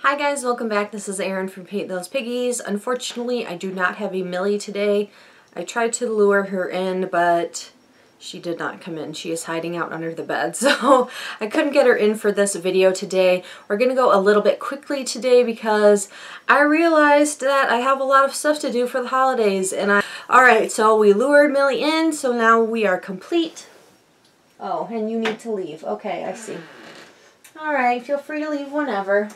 Hi guys, welcome back. This is Erin from Paint Those Piggies. Unfortunately, I do not have a Millie today. I tried to lure her in, but she did not come in. She is hiding out under the bed, so I couldn't get her in for this video today. We're going to go a little bit quickly today because I realized that I have a lot of stuff to do for the holidays. Alright, so we lured Millie in, so now we are complete. Oh, and you need to leave. Okay, I see. Alright, feel free to leave whenever.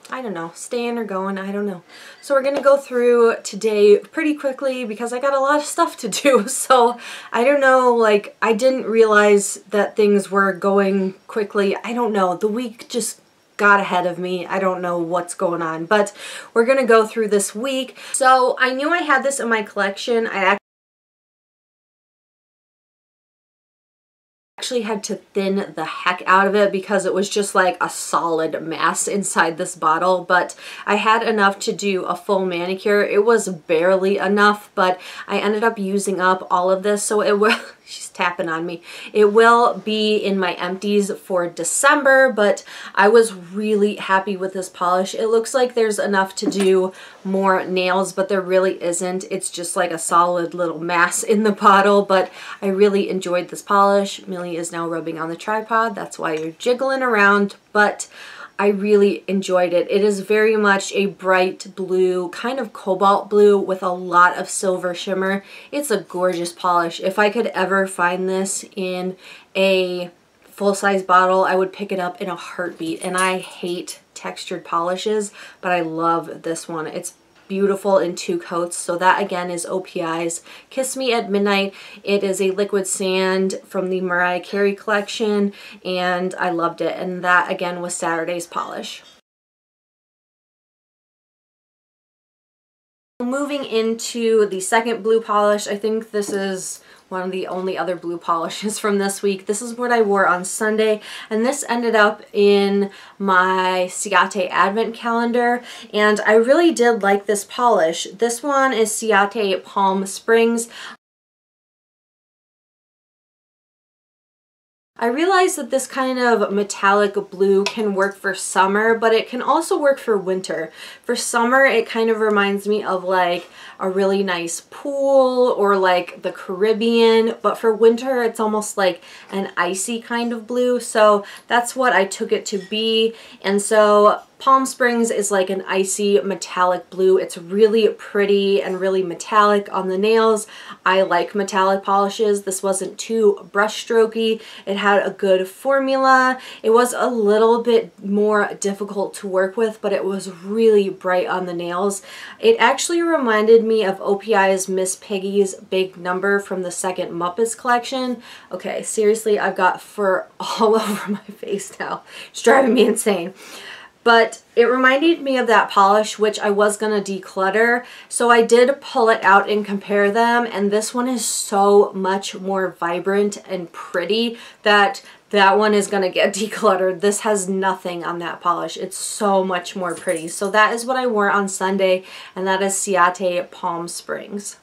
I don't know, staying or going, I don't know. So we're going to go through today pretty quickly because I got a lot of stuff to do. So I don't know, like, I didn't realize that things were going quickly. I don't know, the week just got ahead of me. I don't know what's going on, but we're going to go through this week. So I knew I had this in my collection. I actually had to thin the heck out of it because it was just like a solid mass inside this bottle, but I had enough to do a full manicure. It was barely enough, but I ended up using up all of this, so it will she's tapping on me. It will be in my empties for December, but I was really happy with this polish. It looks like there's enough to do more nails, but there really isn't. It's just like a solid little mass in the bottle, but I really enjoyed this polish. Millie is now rubbing on the tripod. That's why you're jiggling around, but I really enjoyed it. It is very much a bright blue, kind of cobalt blue with a lot of silver shimmer. It's a gorgeous polish. If I could ever find this in a full-size bottle, I would pick it up in a heartbeat. And I hate textured polishes, but I love this one. It's beautiful in 2 coats. So that again is OPI's Kiss Me at Midnight. It is a liquid sand from the Mariah Carey collection, and I loved it. And that again was Saturday's polish. Moving into the second blue polish, I think this is one of the only other blue polishes from this week. This is what I wore on Sunday, and this ended up in my Ciate advent calendar, and I really did like this polish. This one is Ciate Palm Springs. I realize that this kind of metallic blue can work for summer, but it can also work for winter. For summer, it kind of reminds me of like a really nice pool or like the Caribbean, but for winter, it's almost like an icy kind of blue. So that's what I took it to be. And so Palm Springs is like an icy metallic blue. It's really pretty and really metallic on the nails. I like metallic polishes. This wasn't too brush strokey. It had a good formula. It was a little bit more difficult to work with, but it was really bright on the nails. It actually reminded me of OPI's Miss Piggy's Big Number from the second Muppets collection. Okay, seriously, I've got fur all over my face now. It's driving me insane. But it reminded me of that polish, which I was going to declutter. So I did pull it out and compare them. And this one is so much more vibrant and pretty that that one is going to get decluttered. This has nothing on that polish. It's so much more pretty. So that is what I wore on Sunday. And that is Ciate Palm Springs.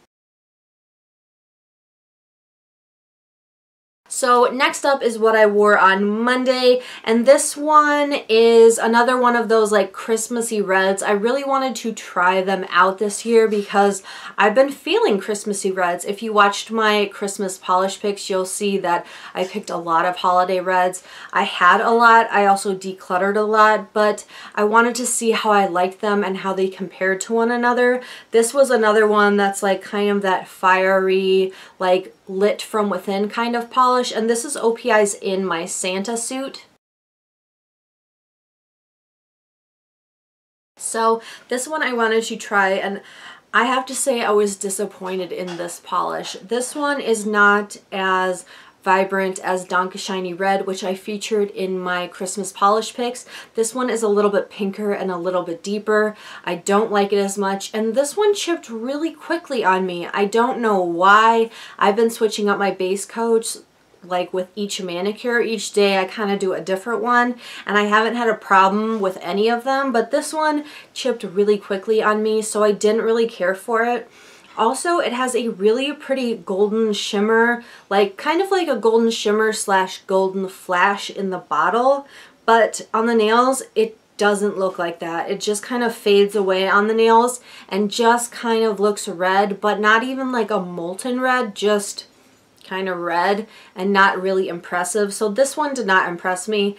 So next up is what I wore on Monday, and this one is another one of those like Christmassy reds. I really wanted to try them out this year because I've been feeling Christmassy reds. If you watched my Christmas polish picks, you'll see that I picked a lot of holiday reds. I had a lot. I also decluttered a lot, but I wanted to see how I liked them and how they compared to one another. This was another one that's like kind of that fiery, like lit from within kind of polish, and this is OPI's In My Santa Suit. So this one I wanted to try, and I have to say I was disappointed in this polish. This one is not as vibrant as Donka Shiny Red, which I featured in my Christmas polish picks. This one is a little bit pinker and a little bit deeper. I don't like it as much, and this one chipped really quickly on me. I don't know why. I've been switching up my base coats like with each manicure. Each day I kind of do a different one, and I haven't had a problem with any of them, but this one chipped really quickly on me, so I didn't really care for it. Also, it has a really pretty golden shimmer, like kind of like a golden shimmer slash golden flash in the bottle, but on the nails it doesn't look like that. It just kind of fades away on the nails and just kind of looks red, but not even like a molten red, just kind of red and not really impressive. So this one did not impress me.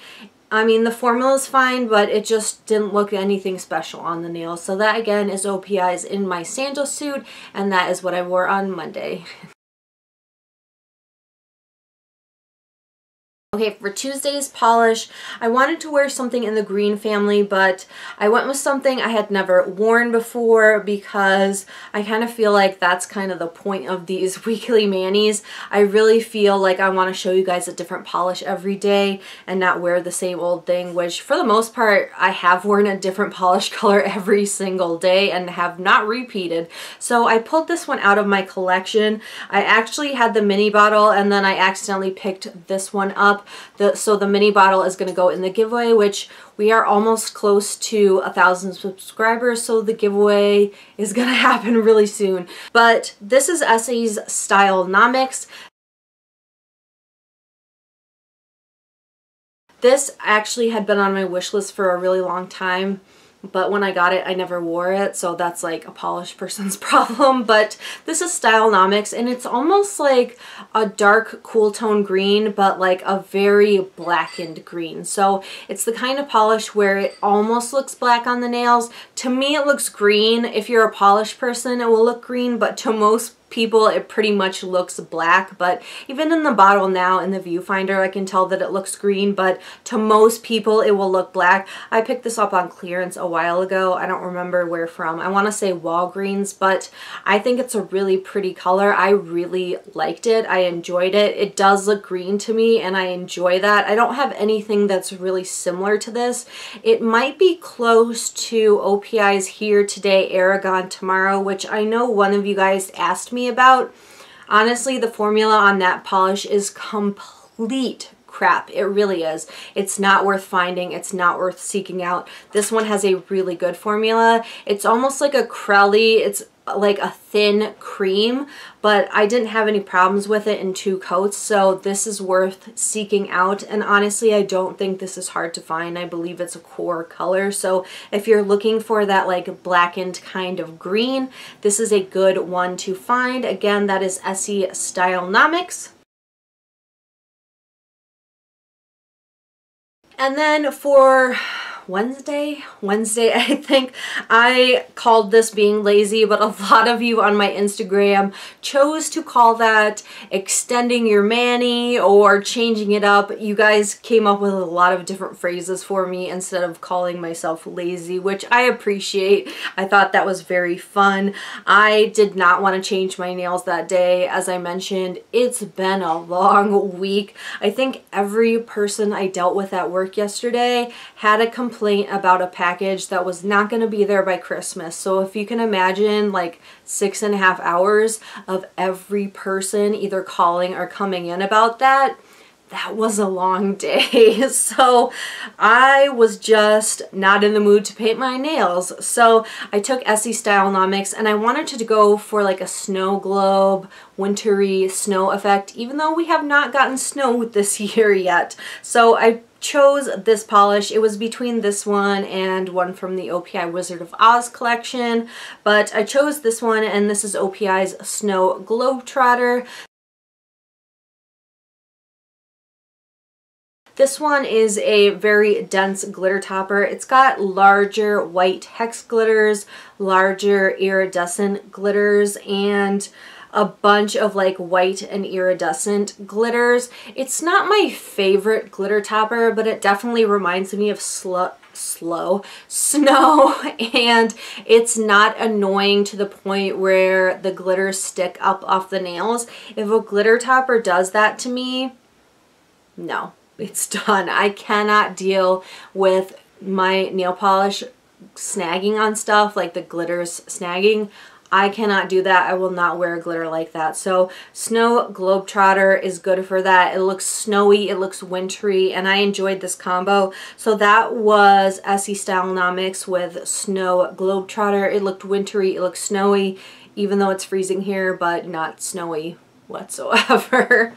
I mean, the formula is fine, but it just didn't look anything special on the nails. So that again is OPI's In My Sandal Suit, and that is what I wore on Monday. Okay, for Tuesday's polish, I wanted to wear something in the green family, but I went with something I had never worn before because I kind of feel like that's kind of the point of these weekly manis. I really feel like I want to show you guys a different polish every day and not wear the same old thing, which for the most part, I have worn a different polish color every single day and have not repeated. So I pulled this one out of my collection. I actually had the mini bottle and then I accidentally picked this one up. So the mini bottle is going to go in the giveaway, which we are almost close to 1,000 subscribers, so the giveaway is going to happen really soon. But this is Essie Stylenomics. This actually had been on my wish list for a really long time, but when I got it, I never wore it, so that's like a polished person's problem. But this is Stylenomics, and it's almost like a dark cool tone green, but like a very blackened green. So it's the kind of polish where it almost looks black on the nails. To me, it looks green. If you're a polished person, it will look green, but to most people it pretty much looks black. But even in the bottle now in the viewfinder, I can tell that it looks green, but to most people it will look black. I picked this up on clearance a while ago. I don't remember where from. I want to say Walgreens, but I think it's a really pretty color. I really liked it. I enjoyed it. It does look green to me and I enjoy that. I don't have anything that's really similar to this. It might be close to OPI's Here Today, Aragon Tomorrow, which I know one of you guys asked me about. Honestly, the formula on that polish is complete crap. It really is. It's not worth finding. It's not worth seeking out. This one has a really good formula. It's almost like a Crelly. It's like a thin cream, but I didn't have any problems with it in 2 coats, so this is worth seeking out. And honestly, I don't think this is hard to find. I believe it's a core color, so if you're looking for that like blackened kind of green, this is a good one to find. Again, that is Essie Stylenomics. And then for Wednesday, I think I called this being lazy, but a lot of you on my Instagram chose to call that extending your mani or changing it up. You guys came up with a lot of different phrases for me instead of calling myself lazy, which I appreciate. I thought that was very fun. I did not want to change my nails that day. As I mentioned, it's been a long week. I think every person I dealt with at work yesterday had a complaint about a package that was not going to be there by Christmas. So if you can imagine like 6.5 hours of every person either calling or coming in about that, that was a long day. So I was just not in the mood to paint my nails. So I took Essie Stylenomics and I wanted to go for like a snow globe, wintry snow effect, even though we have not gotten snow this year yet. So I chose this polish. It was between this one and one from the OPI Wizard of Oz collection, but I chose this one, and this is OPI's Snow Globetrotter. This one is a very dense glitter topper. It's got larger white hex glitters, larger iridescent glitters, and a bunch of like white and iridescent glitters. It's not my favorite glitter topper, but it definitely reminds me of snow, and it's not annoying to the point where the glitters stick up off the nails. If a glitter topper does that to me, no, it's done. I cannot deal with my nail polish snagging on stuff, like the glitters snagging. I cannot do that. I will not wear a glitter like that. So Snow Globetrotter is good for that. It looks snowy, it looks wintry, and I enjoyed this combo. So that was Essie Stylenomics with Snow Globetrotter. It looked wintry, it looked snowy, even though it's freezing here, but not snowy whatsoever.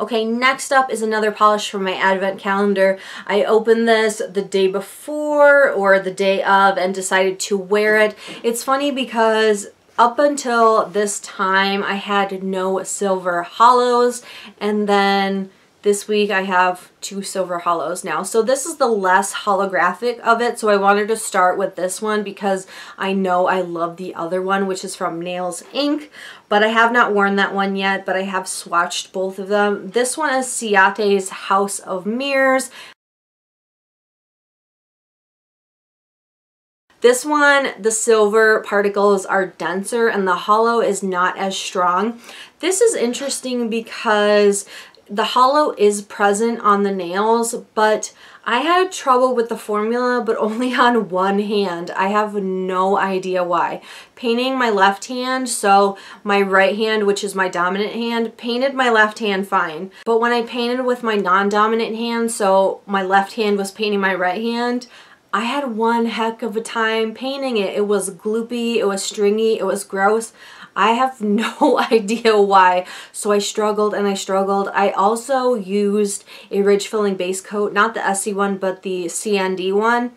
Okay, next up is another polish from my advent calendar. I opened this the day before or the day of and decided to wear it. It's funny because up until this time I had no silver hollows, and then this week I have 2 silver hollows now. So this is the less holographic of it, so I wanted to start with this one because I know I love the other one, which is from Nails Inc. But I have not worn that one yet, but I have swatched both of them. This one is Ciate's House of Mirrors. This one, the silver particles are denser and the hollow is not as strong. This is interesting because the hollow is present on the nails, but I had trouble with the formula, but only on one hand. I have no idea why. Painting my left hand, so my right hand, which is my dominant hand, painted my left hand fine. But when I painted with my non-dominant hand, so my left hand was painting my right hand, I had one heck of a time painting it. It was gloopy, it was stringy, it was gross. I have no idea why, so I struggled and I struggled. I also used a ridge filling base coat, not the Essie one, but the CND one.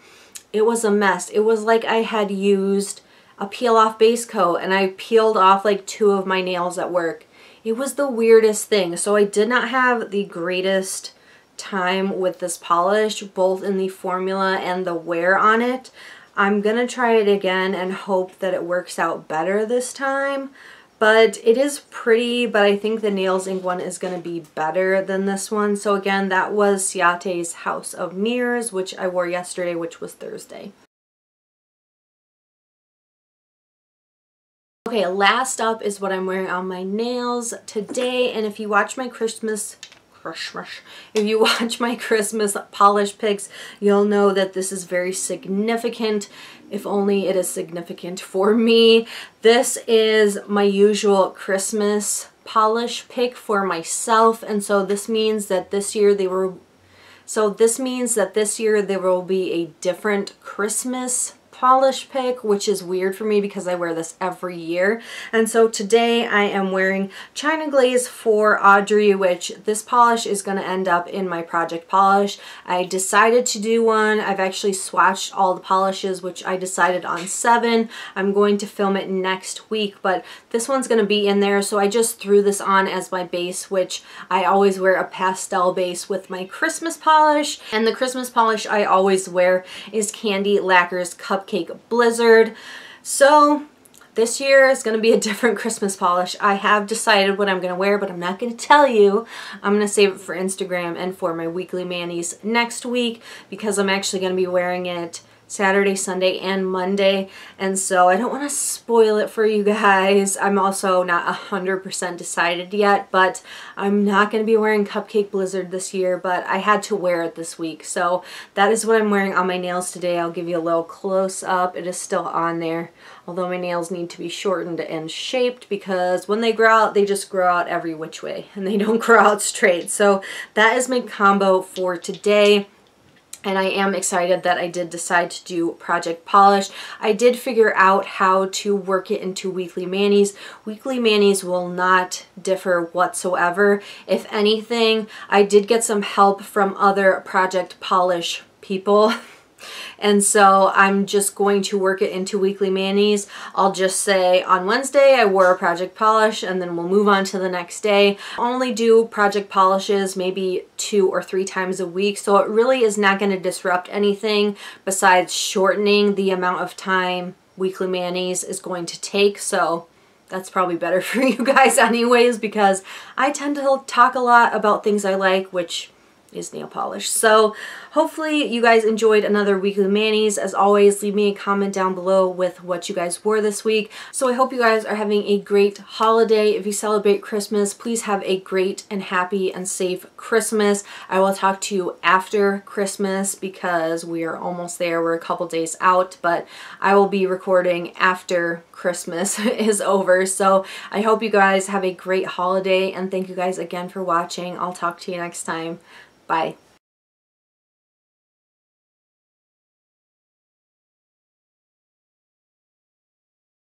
It was a mess. It was like I had used a peel off base coat and I peeled off like 2 of my nails at work. It was the weirdest thing. So I did not have the greatest time with this polish, both in the formula and the wear on it. I'm gonna try it again and hope that it works out better this time. But it is pretty, but I think the Nails Inc one is gonna be better than this one. So again, that was Ciate's House of Mirrors, which I wore yesterday, which was Thursday. Okay, last up is what I'm wearing on my nails today, and if you watch my Christmas polish pics, you'll know that this is very significant, if only it is significant for me. This is my usual Christmas polish pick for myself, and so this means that this year there will be a different Christmas polish pick, which is weird for me because I wear this every year. And so today I am wearing China Glaze for Audrey, which this polish is going to end up in my project polish. I decided to do one. I've actually swatched all the polishes, which I decided on 7. I'm going to film it next week, but this one's going to be in there, so I just threw this on as my base, which I always wear a pastel base with my Christmas polish. And the Christmas polish I always wear is Candy Lacquer's Cupcake Blizzard. So this year is going to be a different Christmas polish. I have decided what I'm going to wear, but I'm not going to tell you. I'm going to save it for Instagram and for my weekly manis next week because I'm actually going to be wearing it Saturday, Sunday, and Monday, and so I don't want to spoil it for you guys. I'm also not 100% decided yet, but I'm not going to be wearing Cupcake Blizzard this year, but I had to wear it this week, so that is what I'm wearing on my nails today. I'll give you a little close-up. It is still on there, although my nails need to be shortened and shaped because when they grow out, they just grow out every which way, and they don't grow out straight. So that is my combo for today. And I am excited that I did decide to do project polish. I did figure out how to work it into weekly manis. Weekly manis will not differ whatsoever. If anything, I did get some help from other project polish people. And so I'm just going to work it into weekly manis. I'll just say on Wednesday I wore a project polish and then we'll move on to the next day. I only do project polishes maybe 2 or 3 times a week, so it really is not going to disrupt anything besides shortening the amount of time weekly manis is going to take. So that's probably better for you guys anyways, because I tend to talk a lot about things I like, which is nail polish. So hopefully you guys enjoyed another weekly manis. As always, leave me a comment down below with what you guys wore this week. So I hope you guys are having a great holiday. If you celebrate Christmas, please have a great and happy and safe Christmas. I will talk to you after Christmas because we are almost there. We're a couple days out, but I will be recording after Christmas is over. So I hope you guys have a great holiday, and thank you guys again for watching. I'll talk to you next time. Bye.